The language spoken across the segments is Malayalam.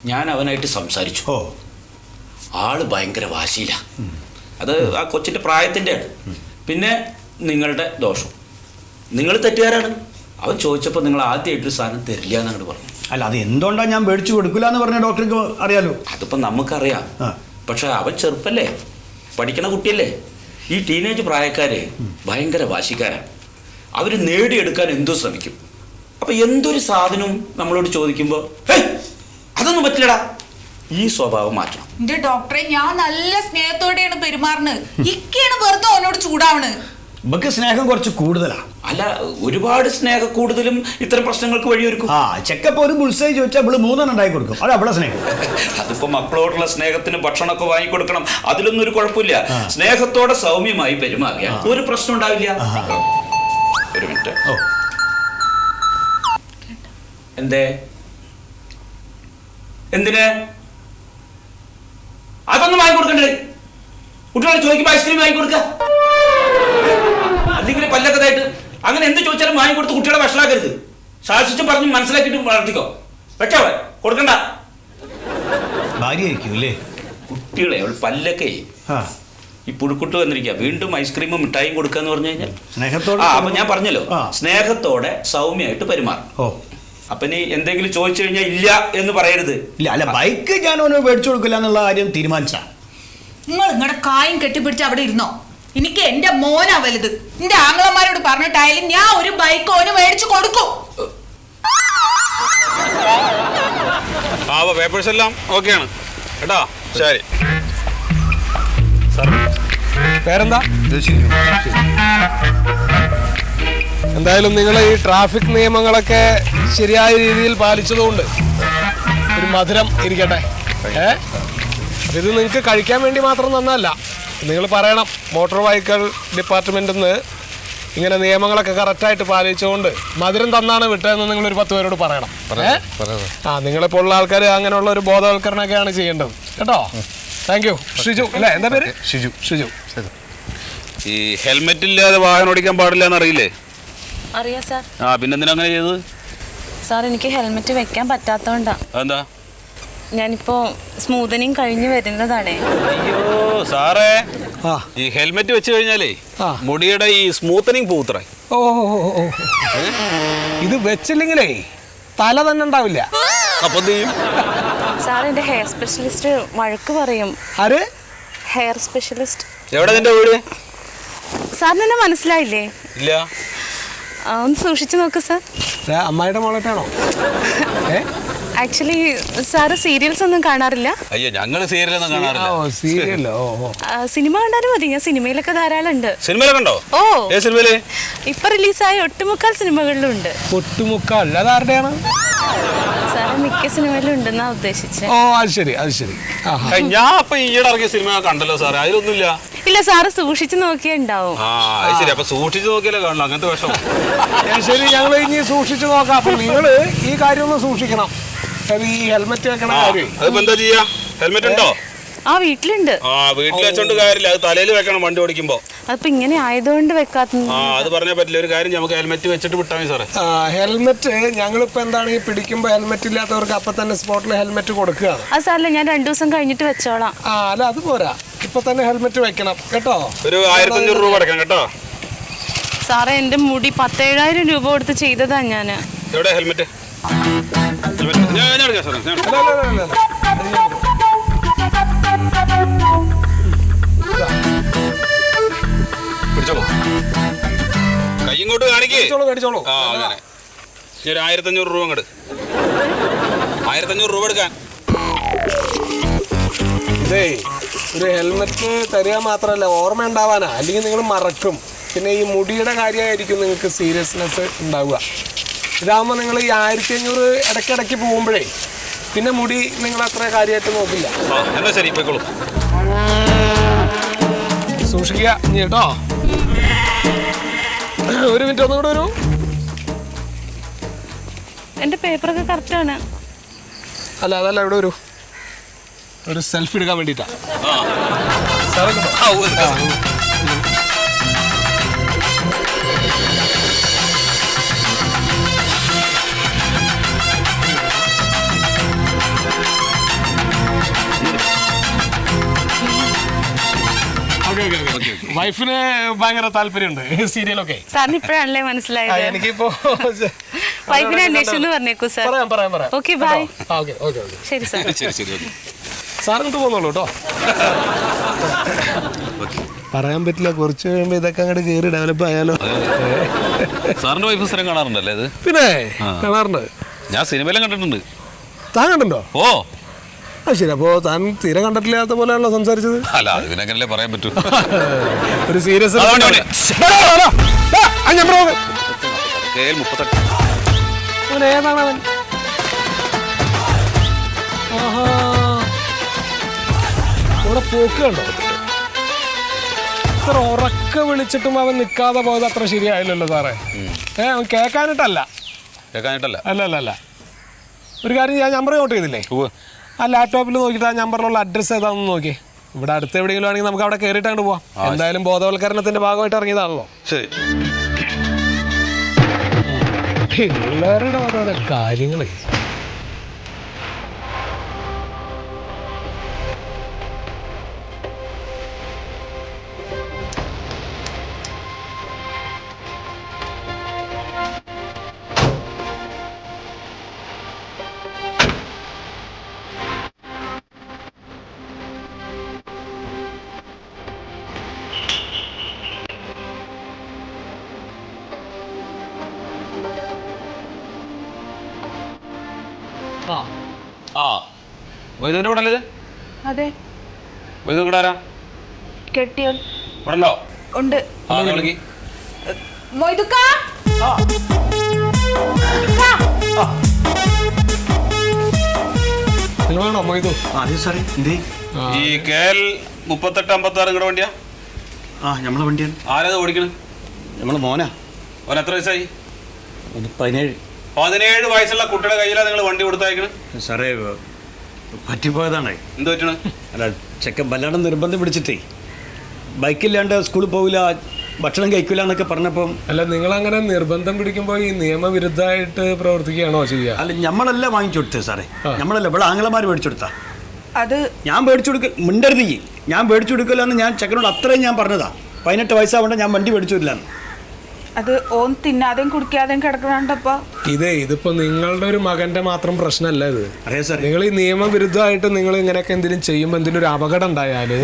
ഞാൻ അവനായിട്ട് സംസാരിച്ചു. ആള് ഭയങ്കര വാശിയില്ല. അത് ആ കൊച്ചിൻ്റെ പ്രായത്തിൻ്റെ ആണ്. പിന്നെ നിങ്ങളുടെ ദോഷം, നിങ്ങൾ തെറ്റുകാരാണ്. അവൻ ചോദിച്ചപ്പോൾ നിങ്ങൾ ആദ്യമായിട്ടൊരു സാധനം തരില്ല എന്നങ്ങോട്ട് പറഞ്ഞു. അല്ല, അത് എന്തുകൊണ്ടാണ് ഞാൻ മേടിച്ചു കൊടുക്കില്ല എന്ന് പറഞ്ഞ ഡോക്ടർക്ക് അറിയാലോ. അതിപ്പോൾ നമുക്കറിയാം. പക്ഷെ അവൻ ചെറുപ്പല്ലേ, പഠിക്കണ കുട്ടിയല്ലേ. ഈ ടീനേജ് പ്രായക്കാര് ഭയങ്കര വാശിക്കാരാണ്. അവർ നേടിയെടുക്കാൻ എന്തോ ശ്രമിക്കും. അപ്പം എന്തൊരു സാധനവും നമ്മളോട് ചോദിക്കുമ്പോൾ അതൊന്നും പറ്റില്ലടാ, ഈ സ്വഭാവം മാറ്റണം. എന്റെ ഡോക്ടറെ, ഞാൻ നല്ല സ്നേഹത്തോടെയാണ് പെരുമാറുന്നത്. ഇക്കാണ് വെറുതെ അവനോട് ചൂടാവണ്. നമുക്ക് സ്നേഹം കുറച്ച് കൂടുതലാ. അല്ല, ഒരുപാട് സ്നേഹ കൂടുതലും ഇത്തരം പ്രശ്നങ്ങൾക്ക് വഴിയൊരുക്കും. ചെക്കപ്പ് ഒരു ബുൾസൈ ചോദിച്ചാൽ അവള് 3 ഉണ്ടായി കൊടുക്കും. അത് അവളെ സ്നേഹം. അതിപ്പോ മക്കളോടുള്ള സ്നേഹത്തിന് ഭക്ഷണമൊക്കെ വാങ്ങിക്കൊടുക്കണം, അതിലൊന്നും ഒരു കുഴപ്പമില്ല. സ്നേഹത്തോടെ സൗമ്യമായി പെരുമാറിയ ഒരു പ്രശ്നം ഉണ്ടാവില്ല. ഒരു മിനിറ്റ്. എന്തേ, എന്തിന്? അതൊന്നും വാങ്ങിക്കൊടുക്കണ്ടേ? കുട്ടികളെ ചോദിക്കുമ്പോൾ ഐസ്ക്രീം വാങ്ങിക്കൊടുക്ക, അല്ലെങ്കിൽ പല്ലക്കതായിട്ട് അങ്ങനെ എന്ത് ചോദിച്ചാലും വാങ്ങിക്കൊടുത്ത് കുട്ടികളെ വഷളാക്കരുത്. ശാസിച്ചും പറഞ്ഞ് മനസ്സിലാക്കിയിട്ട് വളർത്തിക്കോ. വെച്ചവളെ കൊടുക്കണ്ട. ഭാര്യയായിരിക്കും അല്ലേ കുട്ടികളെ? അവൾ പല്ലൊക്കെ ഈ പുഴുക്കുട്ട് വന്നിരിക്കുക. വീണ്ടും ഐസ്ക്രീമും മിഠായിയും കൊടുക്കാന്ന് പറഞ്ഞു കഴിഞ്ഞാൽ സ്നേഹത്തോടെ. അപ്പൊ ഞാൻ പറഞ്ഞല്ലോ, സ്നേഹത്തോടെ സൗമ്യമായിട്ട് പെരുമാറും. അപ്പൊ നീ എന്തെങ്കിലും ചോദിച്ചു കഴിഞ്ഞാൽ ഇല്ല എന്ന് പറയരുത്. ഇല്ല, അല്ല, ബൈക്ക് ഞാൻ അവന് മേടിച്ചു കൊടുക്കില്ല എന്നുള്ള കാര്യം തീരുമാനിച്ചാ. നിങ്ങൾ നിങ്ങളുടെ കായും കെട്ടിപ്പിടിച്ച് അവിടെ ഇരുന്നോ. എനിക്ക് എന്റെ മോനാ വലുത്. എന്റെ ആങ്ങളമാരോട് പറഞ്ഞിട്ടായാലും ഞാൻ ഒരു ബൈക്ക് ഓന് മേടിച്ചു കൊടുക്കും. പേപ്പേഴ്സ് എല്ലാം ഓക്കെയാണ് കേട്ടോ. ശരി. പേരെന്താ? എന്തായാലും നിങ്ങൾ ഈ ട്രാഫിക് നിയമങ്ങളൊക്കെ ശരിയായ രീതിയിൽ പാലിച്ചതുകൊണ്ട് ഒരു മധുരം ഇരിക്കട്ടെ. ഇത് നിങ്ങൾക്ക് കഴിക്കാൻ വേണ്ടി മാത്രം തന്നല്ല, നിങ്ങൾ പറയണം മോട്ടോർ വെഹിക്കിൾ ഡിപ്പാർട്ട്മെന്റിൽ നിന്ന് ഇങ്ങനെ നിയമങ്ങളൊക്കെ കറക്റ്റായിട്ട് പാലിച്ചുകൊണ്ട് മധുരം തന്നാണ് വിട്ടതെന്ന് നിങ്ങളൊരു 10 പേരോട് പറയണം. നിങ്ങളെപ്പോലുള്ള ആൾക്കാർ അങ്ങനെയുള്ള ഒരു ബോധവൽക്കരണമൊക്കെയാണ് ചെയ്യേണ്ടത് കേട്ടോ. Thank you. ഷിജു അല്ലേ? എന്താ പേര്? ഷിജു. ഈ ഹെൽമെറ്റ് ഇല്ലാതെ വാഹനം ഓടിക്കാൻ പാടില്ല എന്നറിയില്ലേ? അറിയാം സാർ. പിന്നെന്തിനാ അങ്ങനെ ചെയ്തത്? സാർ, എനിക്ക് ഹെൽമെറ്റ് വെക്കാൻ പറ്റാത്തോണ്ടാ. എന്താ? ഞാനിപ്പോ സ്മൂതനിങ് കഴിഞ്ഞു വരുന്നതാണേ. അയ്യോ സാറേ, ഈ ഹെൽമെറ്റ് വെച്ച് കഴിഞ്ഞാലേ മുടിയുടെ ഈ സ്മൂത്തനിങ് പോത്രേ. ഇത് വെച്ചില്ലെങ്കിലേ തല തന്നെ ഉണ്ടാവില്ല. അപ്പൊ സാർ, എന്റെ ഹെയർ സ്പെഷ്യലിസ്റ്റ് വഴക്ക് പറയും. ആര്? Hair specialist. എവിടെ നിന്റെ വീട്? സാറിന് എന്നെ മനസ്സിലായില്ലേ? ഇല്ല. ഒന്ന് സൂക്ഷിച്ചു നോക്ക് സാർ. അമ്മായിയുടെ മോളായിട്ടാണോ? ആക്ച്വലി സാറ് സീരിയൽസ് ഒന്നും കാണാറില്ല? അയ്യോ, ഞങ്ങള് സീരിയലൊന്നും കാണാറില്ല. സിനിമ കണ്ടാലും മതി, ഞാൻ സിനിമയിലൊക്കെ ധാരാളം ഉണ്ട്. സിനിമയിലൊക്കെ ഉണ്ടോ? ഓ, സിനിമയില് ഇപ്പൊ റിലീസായ ഒട്ടുമുക്കാൽ സിനിമകളിലും ഉണ്ട്. ഒട്ടുമുക്കാൽ അതാരുടെയാണ്? സാറ് മിക്ക സിനിമയിലും ഉണ്ടെന്നാ ഉദ്ദേശിച്ചത്. ഓ, അത് ശരി. ഞാൻ ഇപ്പൊ ഈയിടെ ഇറങ്ങിയ സിനിമ കണ്ടല്ലോ സാറേ, അതിലൊന്നുമില്ല. ഇല്ല, സാറ് സൂക്ഷിച്ചു നോക്കിയാ ഉണ്ടാവും. ശരി, അപ്പൊ സൂക്ഷിച്ചു നോക്കിയാലേ കാണണം അങ്ങനത്തെ വിഷം. ശരി, ഞങ്ങൾ ഇനി സൂക്ഷിച്ചു നോക്കാം. അപ്പൊ നിങ്ങള് ഈ കാര്യം ഒന്ന് സൂക്ഷിക്കണം. ഈ ഹെൽമെറ്റ് വെക്കണ കാര്യം. അതിപ്പോ എന്താ ചെയ്യാ? ഹെൽമെറ്റ് ഉണ്ടോ? വീട്ടിലുണ്ട്. വീട്ടിൽ വെച്ചോണ്ട് കാര്യമില്ല, അത് തലയിൽ വെക്കണം വണ്ടി ഓടിക്കുമ്പോ. അപ്പൊ ഇങ്ങനെ ആയതുകൊണ്ട് വെക്കാത്ത. അത് പറഞ്ഞാൽ പറ്റില്ല. ഒരു കാര്യം, നമുക്ക് ഹെൽമെറ്റ് വെച്ചിട്ട് വിട്ടാൽ മതി സാറേ. ഹെൽമെറ്റ് ഞങ്ങളിപ്പോ എന്താണ് ഈ പിടിക്കുമ്പോ ഹെൽമെറ്റ് ഇല്ലാത്തവർക്ക് അപ്പൊ തന്നെ സ്പോട്ടിൽ ഹെൽമെറ്റ് കൊടുക്കുകയാണ്. അത് സാറല്ല, ഞാൻ 2 ദിവസം കഴിഞ്ഞിട്ട് വെച്ചോളാം. അല്ല, അത് പോരാ, ഇപ്പൊ തന്നെ ഹെൽമെറ്റ് വെക്കണം കേട്ടോ. ഒരു 1500 രൂപ അടക്കണം കേട്ടോ. സാറേ, എന്റെ മുടി 17,000 രൂപ കൊടുത്ത് ചെയ്തതാ ഞാൻ. എവിടെ ഹെൽമെറ്റ്? പിടിച്ചോളൂ, കൈ ഇങ്ങോട്ട് കാണിക്കേ. അങ്ങനെ ഒരു 1500 രൂപ അങ്ങോട്ട്. 1500 രൂപ എടുക്കാൻ. ഇതേ ഒരു ഹെൽമെറ്റ് തരിക മാത്രമല്ല, ഓർമ്മ ഉണ്ടാവാനാ, അല്ലെങ്കിൽ നിങ്ങൾ മറക്കും. പിന്നെ ഈ മുടിയുടെ കാര്യമായിരിക്കും നിങ്ങൾക്ക് സീരിയസ്നെസ് ഉണ്ടാവുക. ഇതാകുമ്പോൾ നിങ്ങൾ ഈ 1500 ഇടയ്ക്കിടയ്ക്ക് പോകുമ്പോഴേ പിന്നെ മുടി നിങ്ങൾ അത്ര കാര്യമായിട്ട് നോക്കില്ല. എന്നാ ശരി, പോയിക്കോളൂ. സൂക്ഷിക്കുക കേട്ടോ. ഒരു മിനിറ്റ് ഒന്നുകൂടെ വരൂ. എന്റെ പേപ്പറൊക്കെ കറക്റ്റാണ്. അതല്ല, ഇവിടെ ഒരു സെൽഫി എടുക്കാൻ വേണ്ടിയിട്ടാ. വൈഫിന് ഭയങ്കര താല്പര്യമുണ്ട് സീരിയലൊക്കെ. സാറിന് ഇപ്പോഴാണല്ലേ മനസ്സിലായത്? എനിക്കിപ്പോ വൈഫിനെ അന്വേഷിച്ചു പറഞ്ഞേക്കൂ സാർ. പറയാം. Okay bye. ഓക്കെ. ശരി സാർ. ശരി. സാറിങ്ങോട്ട് പോന്നോളൂ കേട്ടോ. പറയാൻ പറ്റില്ല, കുറച്ച് കഴിയുമ്പോ ഇതൊക്കെ അങ്ങോട്ട് കയറി ഡെവലപ്പ് ആയാലോ. സാറിന്റെ വൈഫ് സ്ഥലം കാണാറുണ്ടല്ലേ ഇത്? പിന്നെ കാണാറുണ്ട്. ഞാൻ സിനിമയിലും കണ്ടിട്ടുണ്ട്. താൻ കണ്ടുണ്ടോ? ഓ ശരി. അപ്പോ താൻ തീരെ കണ്ടിട്ടില്ലാത്ത പോലെയാണല്ലോ സംസാരിച്ചത്. അല്ല ഇതിനെങ്ങനല്ലേ പറയാൻ പറ്റൂ. ഒരു സീരിയസ് ഏതാണ് അവൻ? ഇവിടെ പോക്ക് കണ്ടോ? ഇത്ര ഉറക്ക വിളിച്ചിട്ടും അവൻ നിൽക്കാതെ പോയത് അത്ര ശരിയായില്ലല്ലോ സാറേ. അവൻ കേൾക്കാനിട്ടല്ല. അല്ല. ഒരു കാര്യം, ഞാൻ നമ്പർ നോട്ട് ചെയ്തില്ലേ? ആ ലാപ്ടോപ്പിൽ നോക്കിയിട്ട് ആ നമ്പറിലുള്ള അഡ്രസ്സ് ഏതാണെന്ന് നോക്കി. ഇവിടെ അടുത്ത് എവിടെയെങ്കിലും ആണെങ്കിൽ നമുക്ക് അവിടെ കയറിയിട്ട് അങ്ങോട്ട് പോവാം. എന്തായാലും ബോധവൽക്കരണത്തിന്റെ ഭാഗമായിട്ട് ഇറങ്ങിയതാണല്ലോ. ശരി. പിള്ളേരുടെ ഓരോരോ കാര്യങ്ങളെ. വൈദ്യുവിന്റെ കൂടെ അല്ലേ? അതെ. വൈദ്യു കൂടെ ആരാ? കെട്ടിയോൻ ഉണ്ടോ? ഉണ്ട്. മൊയ്തുക്ക, നിങ്ങളാണോ മൊയ്തു? അതെ സാറേ. എന്തേ? ഈ KL 3856 നിങ്ങളുടെ വണ്ടിയാ? നമ്മളെ വണ്ടിയാണ്. ആരത് ഓടിക്കണ്? നമ്മളെ മോനാ. അവൻ എത്ര വയസ്സായി? 17. 17 വയസ്സുള്ള കുട്ടിയുടെ കയ്യിലാണ് നിങ്ങൾ വണ്ടി കൊടുത്തയക്കണ്? സാറേ പറ്റിപ്പോയതാണ്. എന്ത് പറ്റണ്? അല്ല, ചെക്കൻ വല്ലാണ്ട് നിർബന്ധം പിടിച്ചിട്ടേ ബൈക്കില്ലാണ്ട് സ്കൂളിൽ പോകില്ല, ഭക്ഷണം കഴിക്കില്ല എന്നൊക്കെ പറഞ്ഞപ്പം. അല്ല, നിങ്ങളങ്ങനെ നിർബന്ധം പിടിക്കുമ്പോൾ ഈ നിയമവിരുദ്ധമായിട്ട് പ്രവർത്തിക്കുകയാണോ ചെയ്യുക? അല്ല, നമ്മളല്ല വാങ്ങിച്ചു കൊടുത്തത് സാറേ. നമ്മളല്ല, ഇവിടെ ആംഗ്ലമാർ മേടിച്ചു കൊടുത്താ. അത് ഞാൻ മേടിച്ചു കൊടുക്ക മിണ്ടരുത്. ഞാൻ മേടിച്ചു കൊടുക്കില്ല എന്ന് ഞാൻ ചെക്കനോട് അത്രയും ഞാൻ പറഞ്ഞതാ. 18 വയസ്സാവണ്ട ഞാൻ വണ്ടി മേടിച്ചു തരില്ലാന്ന്. അത് ഓൻ തിന്നാതെയും കുടിക്കാതെയും കിടക്കണണ്ടപ്പോ. ഇതിപ്പോ നിങ്ങളുടെ ഒരു മകന്റെ മാത്രം പ്രശ്നമല്ല ഇത്. അറിയാം സാർ. നിങ്ങൾ ഈ നിയമവിരുദ്ധമായിട്ട് നിങ്ങൾ ഇങ്ങനെയൊക്കെ എന്തെങ്കിലും ചെയ്യുമ്പോൾ എന്തെങ്കിലും ഒരു അപകടം ഉണ്ടായാല്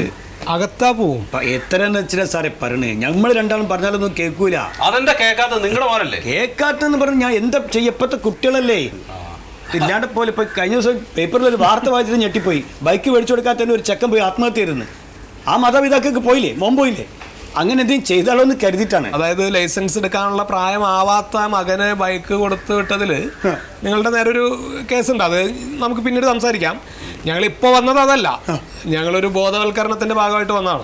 അകത്താ പോവും. എത്രയെന്ന് വെച്ചാൽ സാറേ പറഞ്ഞേ, നമ്മൾ രണ്ടാളും പറഞ്ഞാലൊന്നും കേൾക്കൂല. അതെന്താ കേൾക്കാത്ത? നിങ്ങളുടെ മോനല്ലേ? കേൾക്കാത്തെന്ന് പറഞ്ഞ് ഞാൻ എന്താ ചെയ്യപ്പത്തെ കുട്ടികളല്ലേ ഇല്ലാണ്ട് പോലെ. ഇപ്പൊ കഴിഞ്ഞ ദിവസം പേപ്പറിൽ ഒരു വാർത്ത വായിച്ചത് ഞെട്ടിപ്പോയി. ബൈക്ക് മേടിച്ചു കൊടുക്കാത്തതിന് ഒരു ചെക്കൻ പോയി ആത്മഹത്യ ചെയ്തിരുന്നു. ആ മാതാപിതാക്കൾക്ക് പോയില്ലേ, മോൻ പോയില്ലേ? അങ്ങനെ എന്തെങ്കിലും ചെയ്താലോ എന്ന് കരുതിയിട്ടാണ്. അതായത് ലൈസൻസ് എടുക്കാനുള്ള പ്രായമാവാത്ത മകന് ബൈക്ക് കൊടുത്തു വിട്ടതില് നിങ്ങളുടെ നേരെ ഒരു കേസുണ്ട്. അത് നമുക്ക് പിന്നീട് സംസാരിക്കാം. ഞങ്ങൾ ഇപ്പോൾ വന്നത് അതല്ല, ഞങ്ങളൊരു ബോധവൽക്കരണത്തിന്റെ ഭാഗമായിട്ട് വന്നതാണ്.